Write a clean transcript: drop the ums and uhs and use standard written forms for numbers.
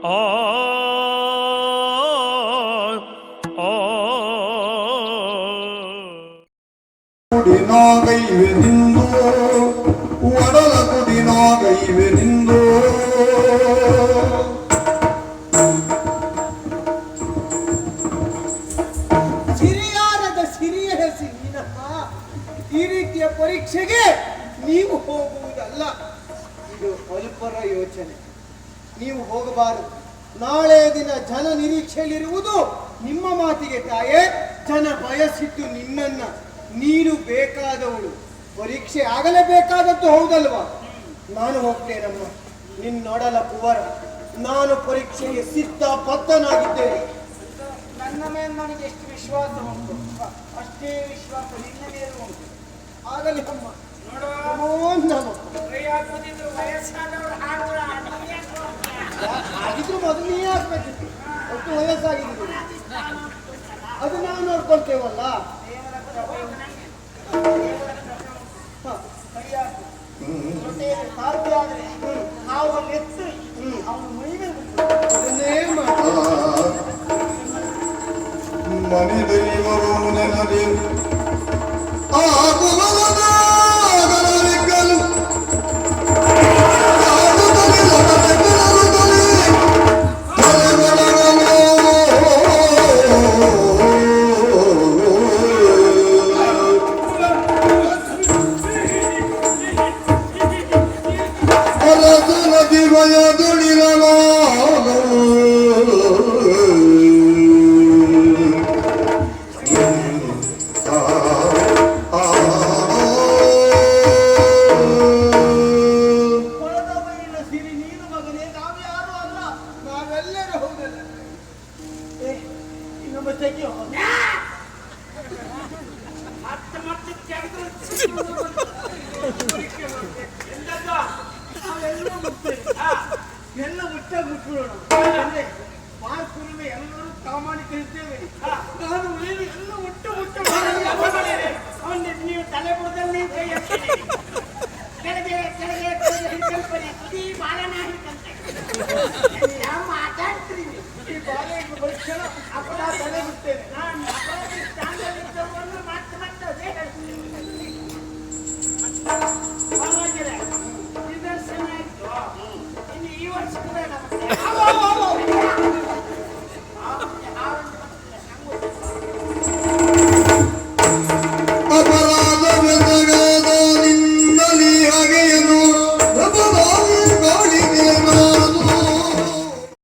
ಆ ಕುಡಿನಾಗೈವೆ ನಿಂದು ಒಡಲ ಕುಡಿನಾಗೈವೆ ನಿಂದು ಸಿರಿಯಾರದ ಸಿರಿಯ ಹೆಸರಿನಪ್ಪ. ಈ ರೀತಿಯ ಪರೀಕ್ಷೆಗೆ ನೀವು ಹೋಗುವುದಲ್ಲ, ಇದು ಅಲ್ಪರ ಯೋಚನೆ. ನೀವು ಹೋಗಬಾರದು. ನಾಳೆ ದಿನ ಜನ ನಿರೀಕ್ಷೆಯಲ್ಲಿರುವುದು ನಿಮ್ಮ ಮಾತಿಗೆ ತಾಯೇ. ಜನ ಬಯಸಿದ್ದು ನಿನ್ನನ್ನ. ನೀನು ಬೇಕಾದವಳು. ಪರೀಕ್ಷೆ ಆಗಲೇಬೇಕಾದದ್ದು ಹೌದಲ್ವಾ? ನಾನು ಹೋಗ್ತೇನಮ್ಮ, ನಿನ್ನೊಡಲ ಕುವರ. ನಾನು ಪರೀಕ್ಷೆಗೆ ಸಿದ್ಧ ಬದ್ಧನಾಗಿದ್ದೇನೆ. ನನ್ನ ಮೇಲೆ ನನಗೆ ಎಷ್ಟು ವಿಶ್ವಾಸ ಉಂಟು ಅಷ್ಟೇ ವಿಶ್ವಾಸ ನಿನ್ನ ಮೇಲೂ ಉಂಟು. ಆಗಲಿ ಅಮ್ಮ. ಆಗಿದ್ರು ಮೊದಲು ನೀ ಆಗ್ಬೇಕಿತ್ತು. ಒಟ್ಟು ವಯಸ್ಸಾಗಿದ್ದು ಅದು ನಾವು ನೋಡ್ಕೊಳ್ತೇವಲ್ಲ. ಸಾಧ್ಯ ಆದ್ರೆ ನಾವು ಅಲ್ಲಿ ಎತ್ತು ಅವನು ಮೈಗೆ ಅದನ್ನೇ ಮಾಡಿ. ಮನೆ ದೈವರು ನೆನದೆ ಎಲ್ಲ ಮುಟ್ಟಾಗಿ ಮುಟ್ಬಿಡೋಣ. ಪಾರ್ಕುರುವೆ ಎಲ್ಲರೂ ಪ್ರಾಮಾಣಿಕರಿದ್ದೇವೆ. ನಾನು ನೀನು ಎಲ್ಲ ಮುಟ್ಟು ನೀವು ತಲೆ ಬುಡದಲ್ಲಿ ಕೈ ಹಾಕ್ತೀರಿ. ಕೆಳಗೆ ಕೆಳಗೆ ಹಿಡ್ಕೊಳ್ಬೇಡಿ. ಈ ಬಾಲನ ಹಿಡ್ಕೊಂತೆ ಮಾತಾಡ್ತೀರಿ. ಈ ಬಾಲೆ ಪರೀಕ್ಷೆ ಅಪರಾಧ ತಲೆ ಬಿಡ್ತೇನೆ. ನಾನು ಅಪರಾಧಿ ಸ್ಥಾನದಲ್ಲಿದ್ದವರನ್ನು ಮತ್ತೆ ಮತ್ತೆ ಅದೇ ಹೇಳ್ತೀನಿ. ಪರವಾಗಿಲ್ಲ, ನಿದರ್ಶನ ಆಯ್ತು. ಇನ್ನು ಈ ವರ್ಷ ಕೂಡ